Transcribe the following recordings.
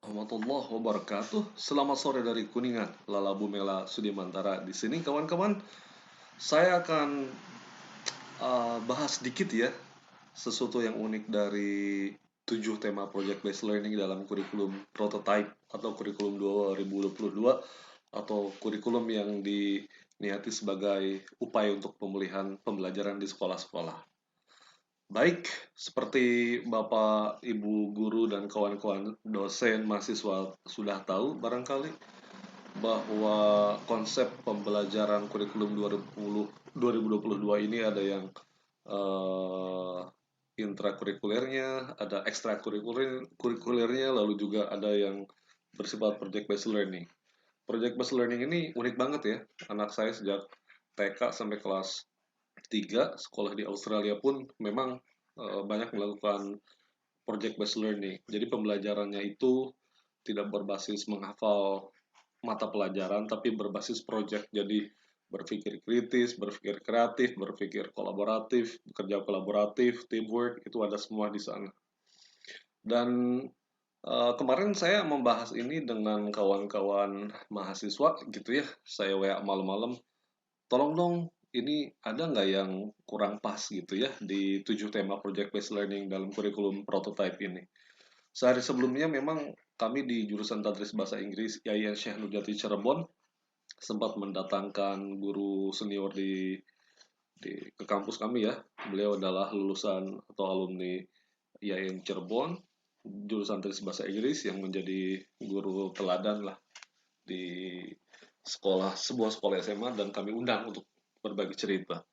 Warahmatullahi wabarakatuh. Selamat sore dari Kuningan, Lala Bumela Sudirmantara. Di sini kawan-kawan, saya akan bahas sedikit ya sesuatu yang unik dari 7 tema project based learning dalam kurikulum prototype atau kurikulum 2022 atau kurikulum yang diniati sebagai upaya untuk pemulihan pembelajaran di sekolah-sekolah. Baik, seperti Bapak, Ibu guru dan kawan-kawan dosen mahasiswa sudah tahu barangkali bahwa konsep pembelajaran kurikulum 2022 ini ada yang eh, intrakurikulernya, ada ekstrakurikulernya, lalu juga ada yang bersifat project based learning. Project based learning ini unik banget ya. Anak saya sejak TK sampai kelas 3 sekolah di Australia pun memang banyak melakukan project based learning. Jadi pembelajarannya itu tidak berbasis menghafal mata pelajaran tapi berbasis project. Jadi berpikir kritis, berpikir kreatif, berpikir kolaboratif, bekerja kolaboratif, teamwork itu ada semua di sana. Dan kemarin saya membahas ini dengan kawan-kawan mahasiswa gitu ya. Saya WA malam-malam, tolong dong ini ada nggak yang kurang pas gitu ya di 7 tema project based learning dalam kurikulum prototype ini. Sehari sebelumnya memang kami di jurusan Tadris Bahasa Inggris IAIN Syekh Nurjati Cirebon sempat mendatangkan guru senior ke kampus kami ya. Beliau adalah lulusan atau alumni IAIN Cirebon, jurusan Tadris Bahasa Inggris yang menjadi guru teladan lah di sebuah sekolah SMA dan kami undang untuk berbagi cerita.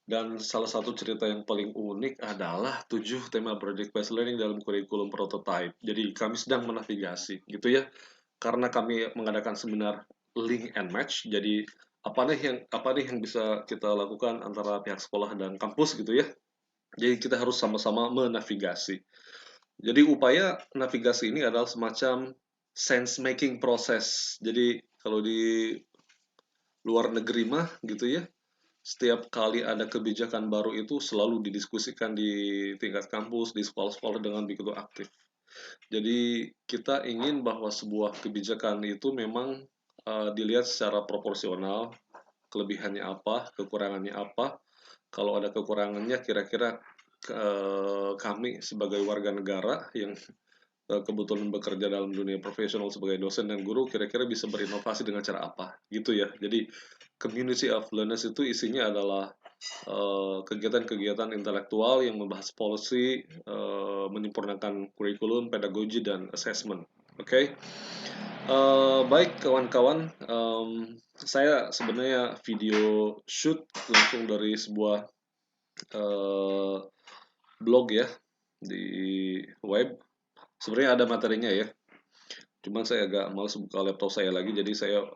Dan salah satu cerita yang paling unik adalah 7 tema project based learning dalam kurikulum prototype. Jadi kami sedang menavigasi gitu ya. Karena kami mengadakan seminar link and match. Jadi apa nih yang bisa kita lakukan antara pihak sekolah dan kampus gitu ya. Jadi kita harus sama-sama menavigasi. Jadi upaya navigasi ini adalah semacam sense making process. Jadi kalau di luar negeri mah gitu ya, setiap kali ada kebijakan baru itu selalu didiskusikan di tingkat kampus, di sekolah-sekolah dengan begitu aktif. Jadi kita ingin bahwa sebuah kebijakan itu memang dilihat secara proporsional, kelebihannya apa, kekurangannya apa. Kalau ada kekurangannya, kira-kira kami sebagai warga negara yang kebetulan bekerja dalam dunia profesional sebagai dosen dan guru, kira-kira bisa berinovasi dengan cara apa, gitu ya. Jadi community of learners itu isinya adalah kegiatan-kegiatan intelektual yang membahas policy, menyempurnakan kurikulum, pedagogi, dan assessment. Oke, baik kawan-kawan, saya sebenarnya video shoot langsung dari sebuah uh, blog ya di web. Sebenarnya ada materinya ya, cuman saya agak males buka laptop saya lagi, jadi saya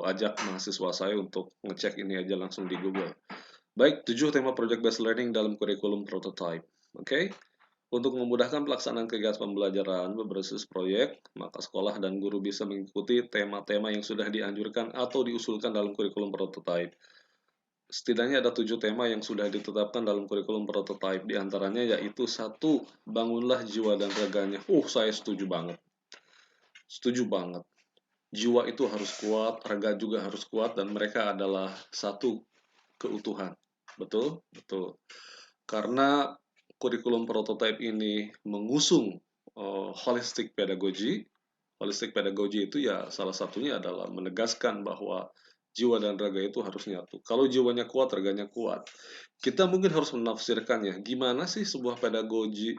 ajak mahasiswa saya untuk ngecek ini aja langsung di Google. Baik, 7 tema project based learning dalam kurikulum prototype. Oke, okay? Untuk memudahkan pelaksanaan kegiatan pembelajaran berbasis proyek, maka sekolah dan guru bisa mengikuti tema-tema yang sudah dianjurkan atau diusulkan dalam kurikulum prototype. Setidaknya ada 7 tema yang sudah ditetapkan dalam kurikulum prototype. Di antaranya yaitu satu, bangunlah jiwa dan raganya. Saya setuju banget. Setuju banget. Jiwa itu harus kuat, raga juga harus kuat, dan mereka adalah satu keutuhan. Betul? Betul. Karena kurikulum prototype ini mengusung holistic pedagogy. Holistic pedagogy itu ya salah satunya adalah menegaskan bahwa jiwa dan raga itu harus nyatu. Kalau jiwanya kuat, raganya kuat. Kita mungkin harus menafsirkannya. Gimana sih sebuah pedagogi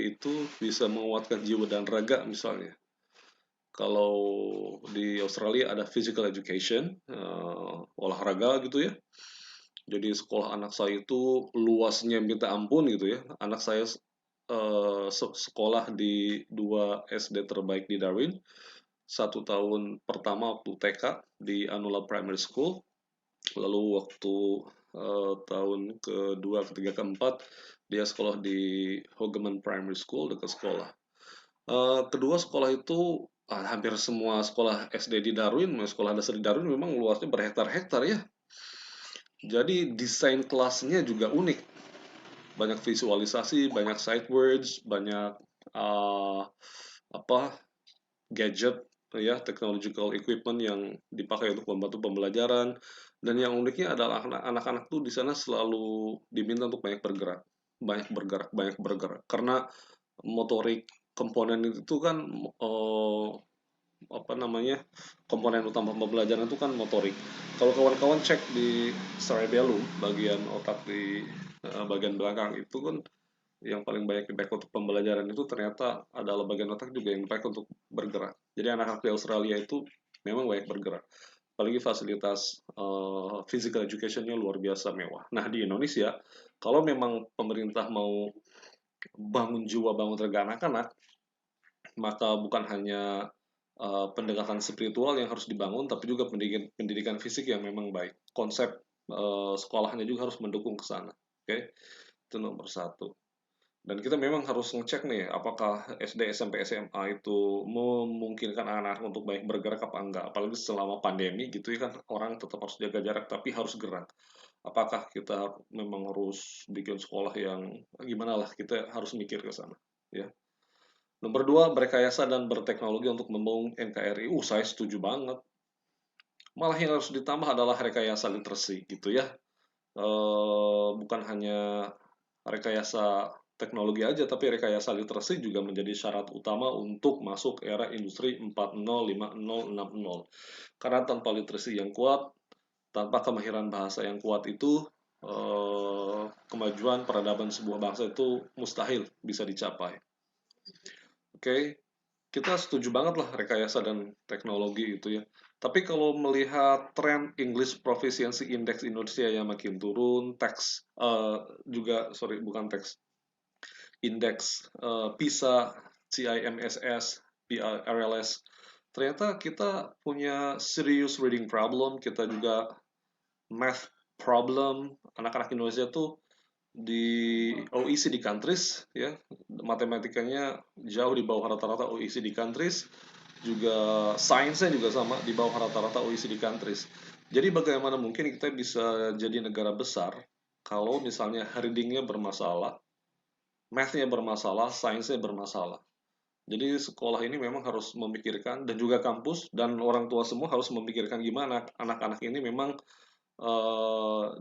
itu bisa menguatkan jiwa dan raga misalnya? Kalau di Australia ada physical education, olahraga gitu ya. Jadi sekolah anak saya itu luasnya minta ampun gitu ya. Anak saya sekolah di 2 SD terbaik di Darwin. 1 tahun pertama waktu TK di Anula Primary School. Lalu waktu tahun kedua, ketiga, keempat dia sekolah di Hogeman Primary School dekat sekolah. Kedua sekolah itu hampir semua sekolah SD di Darwin, sekolah dasar di Darwin memang luasnya berhektar-hektar ya. Jadi desain kelasnya juga unik. Banyak visualisasi, banyak sight words, banyak apa gadget ya, technological equipment yang dipakai untuk membantu pembelajaran. Dan yang uniknya adalah anak-anak tuh di sana selalu diminta untuk banyak bergerak, banyak bergerak, banyak bergerak. Karena motorik komponen itu kan apa namanya, komponen utama pembelajaran itu kan motorik. Kalau kawan-kawan cek di cerebellum, bagian otak di bagian belakang itu kan yang paling banyak dipakai untuk pembelajaran itu ternyata adalah bagian otak juga yang dipakai untuk bergerak. Jadi anak-anak di Australia itu memang banyak bergerak. Apalagi fasilitas physical education-nya luar biasa mewah. Nah di Indonesia, kalau memang pemerintah mau bangun jiwa, bangun raga anak-anak, maka bukan hanya pendekatan spiritual yang harus dibangun, tapi juga pendidikan fisik yang memang baik. Konsep sekolahnya juga harus mendukung ke sana. Oke, itu nomor satu. Dan kita memang harus ngecek nih, apakah SD, SMP, SMA itu memungkinkan anak-anak untuk baik bergerak apa enggak. Apalagi selama pandemi gitu ya kan, orang tetap harus jaga jarak, tapi harus gerak. Apakah kita memang harus bikin sekolah yang gimana lah, kita harus mikir ke sana. Ya. Nomor dua, berrekayasa dan berteknologi untuk membangun NKRI. Saya setuju banget. Malah yang harus ditambah adalah rekayasa literasi gitu ya. Bukan hanya rekayasa teknologi aja, tapi rekayasa literasi juga menjadi syarat utama untuk masuk era industri 4.0, 5.0, 6.0. Karena tanpa literasi yang kuat, tanpa kemahiran bahasa yang kuat itu, kemajuan peradaban sebuah bangsa itu mustahil bisa dicapai. Oke, kita setuju banget lah rekayasa dan teknologi itu ya. Tapi kalau melihat tren English Proficiency Index Indonesia yang makin turun, teks juga, sorry bukan teks, indeks PISA, CIMSS, PRLS, ternyata kita punya serious reading problem, kita juga math problem. Anak-anak Indonesia tuh di OECD countries ya, matematikanya jauh di bawah rata-rata OECD countries, juga sainsnya juga sama di bawah rata-rata OECD countries. Jadi bagaimana mungkin kita bisa jadi negara besar kalau misalnya readingnya bermasalah, mathnya bermasalah, sainsnya bermasalah. Jadi sekolah ini memang harus memikirkan, dan juga kampus dan orang tua semua harus memikirkan gimana anak-anak ini memang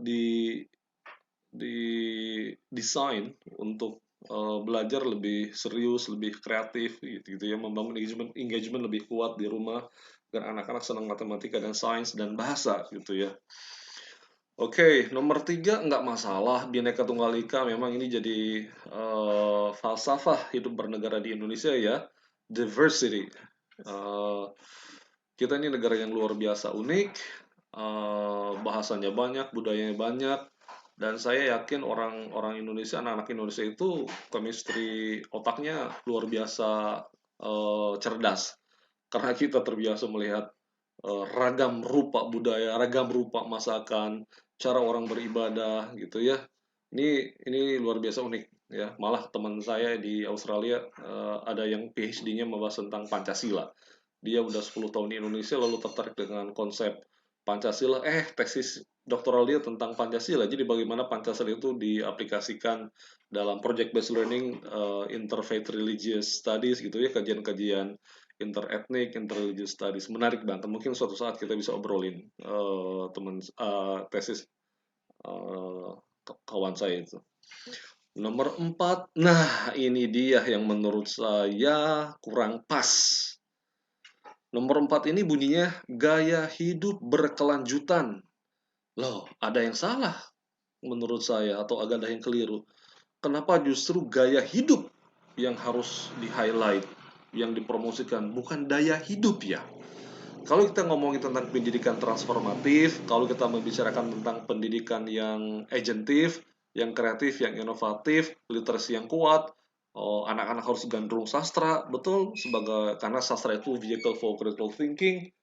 di desain untuk belajar lebih serius, lebih kreatif gitu ya, membangun engagement lebih kuat di rumah agar anak-anak senang matematika dan sains dan bahasa gitu ya. Oke, nomor tiga nggak masalah, Bhinneka Tunggal Ika memang ini jadi falsafah hidup bernegara di Indonesia ya, diversity. Eh, kita ini negara yang luar biasa unik, bahasanya banyak, budayanya banyak, dan saya yakin orang-orang Indonesia, anak-anak Indonesia itu chemistry otaknya luar biasa cerdas, karena kita terbiasa melihat ragam rupa budaya, ragam rupa masakan, cara orang beribadah gitu ya. Ini luar biasa unik ya. Malah teman saya di Australia ada yang PhD-nya membahas tentang Pancasila. Dia udah 10 tahun di Indonesia lalu tertarik dengan konsep Pancasila. Tesis doktoral dia tentang Pancasila. Jadi bagaimana Pancasila itu diaplikasikan dalam project based learning, interfaith religious studies gitu ya, kajian-kajian interethnic, interreligious studies. Menarik banget. Mungkin suatu saat kita bisa obrolin tesis uh, kawan saya itu. Nomor 4, nah ini dia yang menurut saya kurang pas. Nomor 4 ini bunyinya gaya hidup berkelanjutan. Loh, ada yang salah menurut saya atau agak ada yang keliru. Kenapa justru gaya hidup yang harus di-highlight, yang dipromosikan, bukan daya hidup ya? Kalau kita ngomongin tentang pendidikan transformatif, kalau kita membicarakan tentang pendidikan yang agentif, yang kreatif, yang inovatif, literasi yang kuat, anak-anak harus gandrung sastra, betul, sebagai karena sastra itu vehicle for critical thinking.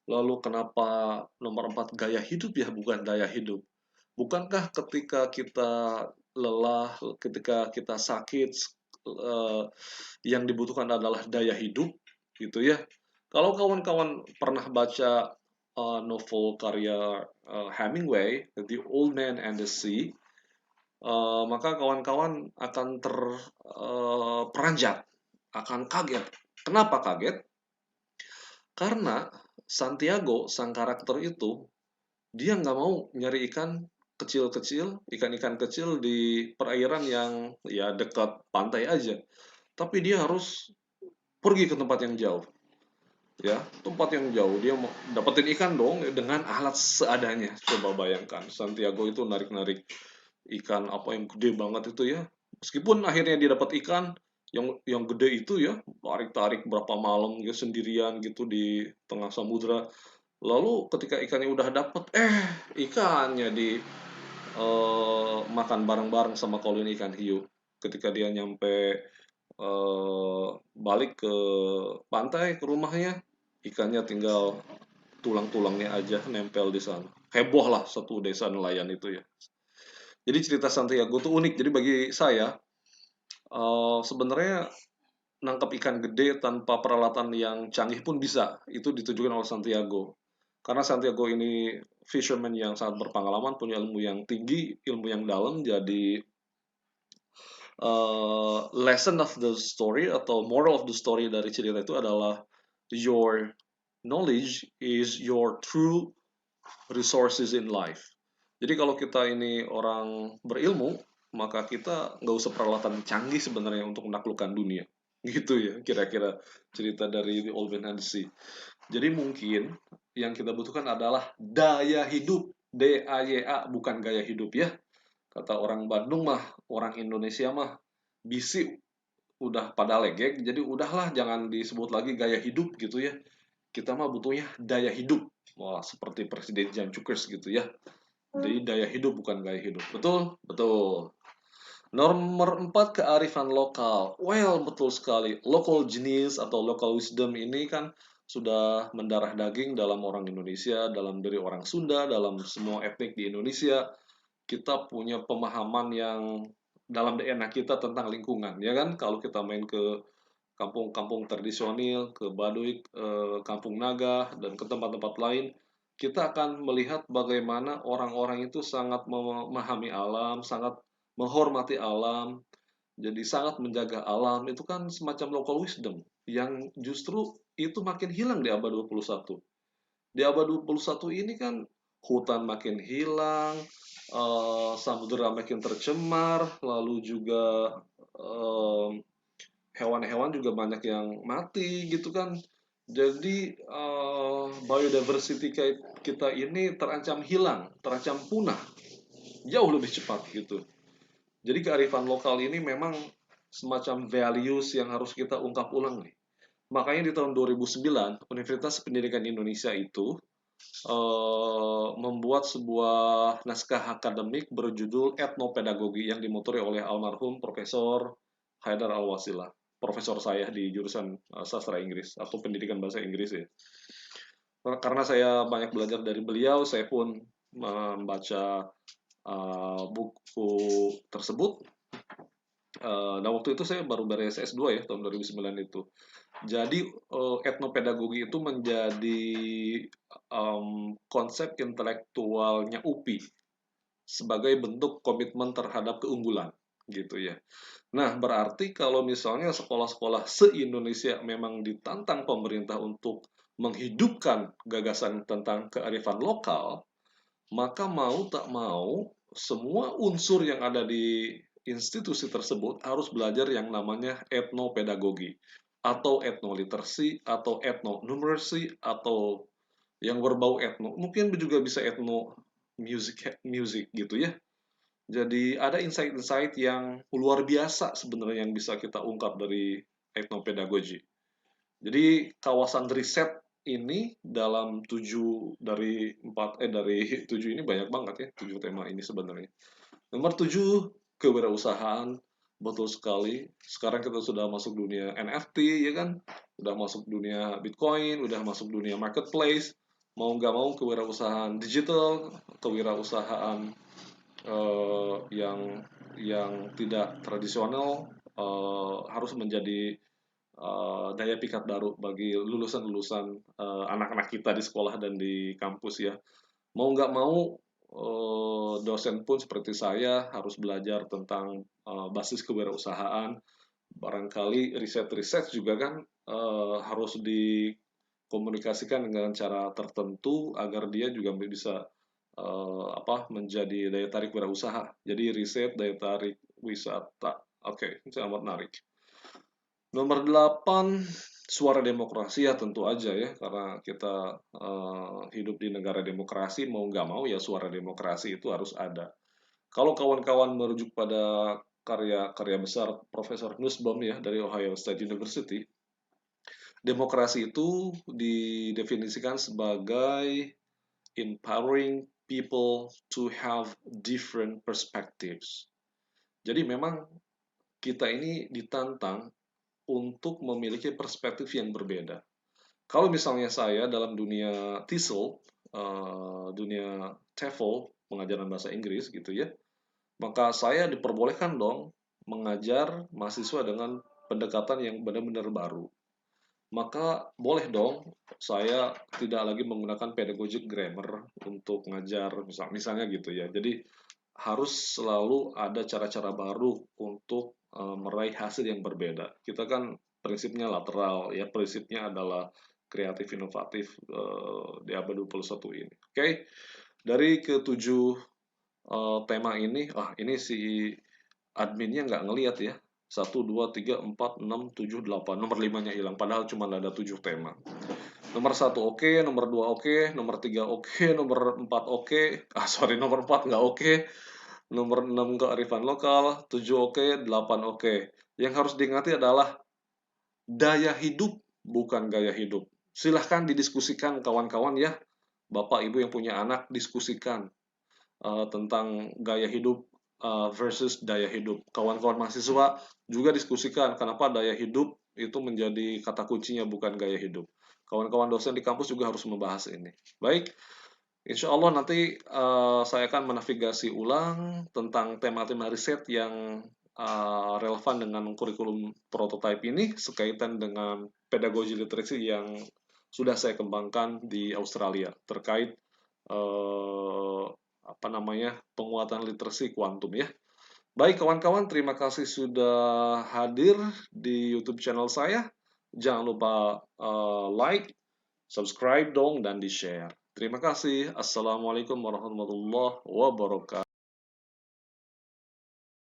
Lalu kenapa nomor 4 gaya hidup ya, bukan daya hidup? Bukankah ketika kita lelah, ketika kita sakit, eh, yang dibutuhkan adalah daya hidup, gitu ya? Kalau kawan-kawan pernah baca novel karya Hemingway, The Old Man and the Sea, maka kawan-kawan akan terperanjat, akan kaget. Kenapa kaget? Karena Santiago, sang karakter itu, dia nggak mau nyari ikan kecil-kecil, ikan-ikan kecil di perairan yang ya dekat pantai aja. Tapi dia harus pergi ke tempat yang jauh, ya, tempat yang jauh. Dia mau dapetin ikan dong dengan alat seadanya. Coba bayangkan, Santiago itu narik-narik ikan apa yang gede banget itu ya. Meskipun akhirnya dia dapat ikan yang gede itu ya, tarik-tarik berapa malam ya sendirian gitu di tengah samudra. Lalu ketika ikannya udah dapet, ikannya di makan bareng-bareng sama koloni ikan hiu. Ketika dia nyampe balik ke pantai ke rumahnya, ikannya tinggal tulang-tulangnya aja nempel di sana. Heboh lah satu desa nelayan itu ya. Jadi cerita Santiago tuh unik. Jadi bagi saya sebenarnya nangkap ikan gede tanpa peralatan yang canggih pun bisa. Itu ditujukan oleh Santiago. Karena Santiago ini fisherman yang sangat berpengalaman, punya ilmu yang tinggi, ilmu yang dalam. Jadi lesson of the story atau moral of the story dari cerita itu adalah your knowledge is your true resources in life. Jadi kalau kita ini orang berilmu, maka kita nggak usah peralatan canggih sebenarnya untuk menaklukkan dunia. Gitu ya, kira-kira cerita dari The Old Man and the Sea. Jadi mungkin yang kita butuhkan adalah daya hidup, DAYA, bukan gaya hidup ya. Kata orang Bandung mah, orang Indonesia mah bisi udah pada legek, jadi udahlah jangan disebut lagi gaya hidup gitu ya. Kita mah butuhnya daya hidup. Wah, seperti Presiden Jan Cukers gitu ya. Jadi daya hidup bukan gaya hidup. Betul? Betul. Nomor 4, kearifan lokal. Well, betul sekali. Local genius atau local wisdom ini kan sudah mendarah daging dalam orang Indonesia, dalam diri orang Sunda, dalam semua etnik di Indonesia. Kita punya pemahaman yang dalam DNA kita tentang lingkungan, ya kan? Kalau kita main ke kampung-kampung tradisional, ke Baduy, Kampung Naga, dan ke tempat-tempat lain, kita akan melihat bagaimana orang-orang itu sangat memahami alam, sangat menghormati alam, jadi sangat menjaga alam. Itu kan semacam local wisdom yang justru itu makin hilang di abad 21. Di abad 21 ini kan hutan makin hilang, samudera makin tercemar, lalu juga hewan-hewan juga banyak yang mati gitu kan. Jadi biodiversity kita ini terancam hilang, terancam punah jauh lebih cepat gitu. Jadi kearifan lokal ini memang semacam values yang harus kita ungkap ulang nih. Makanya di tahun 2009 Universitas Pendidikan Indonesia itu membuat sebuah naskah akademik berjudul Etnopedagogi yang dimotori oleh almarhum Profesor Haidar Alwasilah, profesor saya di jurusan sastra Inggris atau pendidikan bahasa Inggris ya. Karena saya banyak belajar dari beliau, saya pun membaca buku tersebut. Nah waktu itu saya baru beres S2 ya tahun 2009 itu. Jadi etnopedagogi itu menjadi konsep intelektualnya UPI sebagai bentuk komitmen terhadap keunggulan gitu ya. Nah, berarti kalau misalnya sekolah-sekolah se-Indonesia memang ditantang pemerintah untuk menghidupkan gagasan tentang kearifan lokal, maka mau tak mau semua unsur yang ada di institusi tersebut harus belajar yang namanya etnopedagogi atau etnoliterasi atau etnonumeracy atau yang berbau etno. Mungkin juga bisa etno music gitu ya. Jadi ada insight-insight yang luar biasa sebenarnya yang bisa kita ungkap dari etnopedagogi. Jadi kawasan riset ini dalam 7 ini banyak banget ya 7 tema ini sebenarnya. Nomor 7, kewirausahaan. Betul sekali. Sekarang kita sudah masuk dunia NFT ya kan, udah masuk dunia Bitcoin, udah masuk dunia marketplace. Mau nggak mau kewirausahaan digital, kewirausahaan yang tidak tradisional harus menjadi daya pikat baru bagi lulusan-lulusan anak-anak kita di sekolah dan di kampus ya. Mau nggak mau dosen pun seperti saya harus belajar tentang basis kewirausahaan. Barangkali riset-riset juga kan harus dikomunikasikan dengan cara tertentu agar dia juga bisa menjadi daya tarik wirausaha. Jadi riset daya tarik wisata. Oke, itu amat menarik. Nomor 8, suara demokrasi ya tentu aja ya, karena kita hidup di negara demokrasi, mau nggak mau ya suara demokrasi itu harus ada. Kalau kawan-kawan merujuk pada karya-karya besar Profesor Nussbaum ya dari Ohio State University, demokrasi itu didefinisikan sebagai empowering people to have different perspectives. Jadi memang kita ini ditantang untuk memiliki perspektif yang berbeda. Kalau misalnya saya dalam dunia TESOL, dunia TEFL, pengajaran bahasa Inggris gitu ya, maka saya diperbolehkan dong mengajar mahasiswa dengan pendekatan yang benar-benar baru. Maka boleh dong saya tidak lagi menggunakan pedagogic grammar untuk ngajar, misalnya gitu ya. Jadi harus selalu ada cara-cara baru untuk meraih hasil yang berbeda. Kita kan prinsipnya lateral, ya prinsipnya adalah kreatif inovatif di abad 21 ini. Oke, dari ketujuh tema ini si adminnya nggak ngelihat ya. 1, 2, 3, 4, 6, 7, 8. Nomor 5-nya hilang, padahal cuma ada 7 tema. Nomor 1 oke, nomor 2 oke, nomor 3 oke, nomor 4 oke. Nomor 4 nggak oke. Nomor 6 kearifan lokal, 7 oke, 8 oke. Yang harus diingati adalah daya hidup, bukan gaya hidup. Silahkan didiskusikan kawan-kawan ya. Bapak Ibu yang punya anak, diskusikan tentang gaya hidup versus daya hidup. Kawan-kawan mahasiswa juga diskusikan kenapa daya hidup itu menjadi kata kuncinya bukan gaya hidup. Kawan-kawan dosen di kampus juga harus membahas ini. Baik, insya Allah nanti saya akan menavigasi ulang tentang tema-tema riset yang relevan dengan kurikulum prototype ini sekaitan dengan pedagogi literasi yang sudah saya kembangkan di Australia terkait penguatan literasi kuantum ya. Baik kawan-kawan, terima kasih sudah hadir di YouTube channel saya. Jangan lupa like, subscribe dong dan di-share. Terima kasih. Assalamualaikum warahmatullahi wabarakatuh.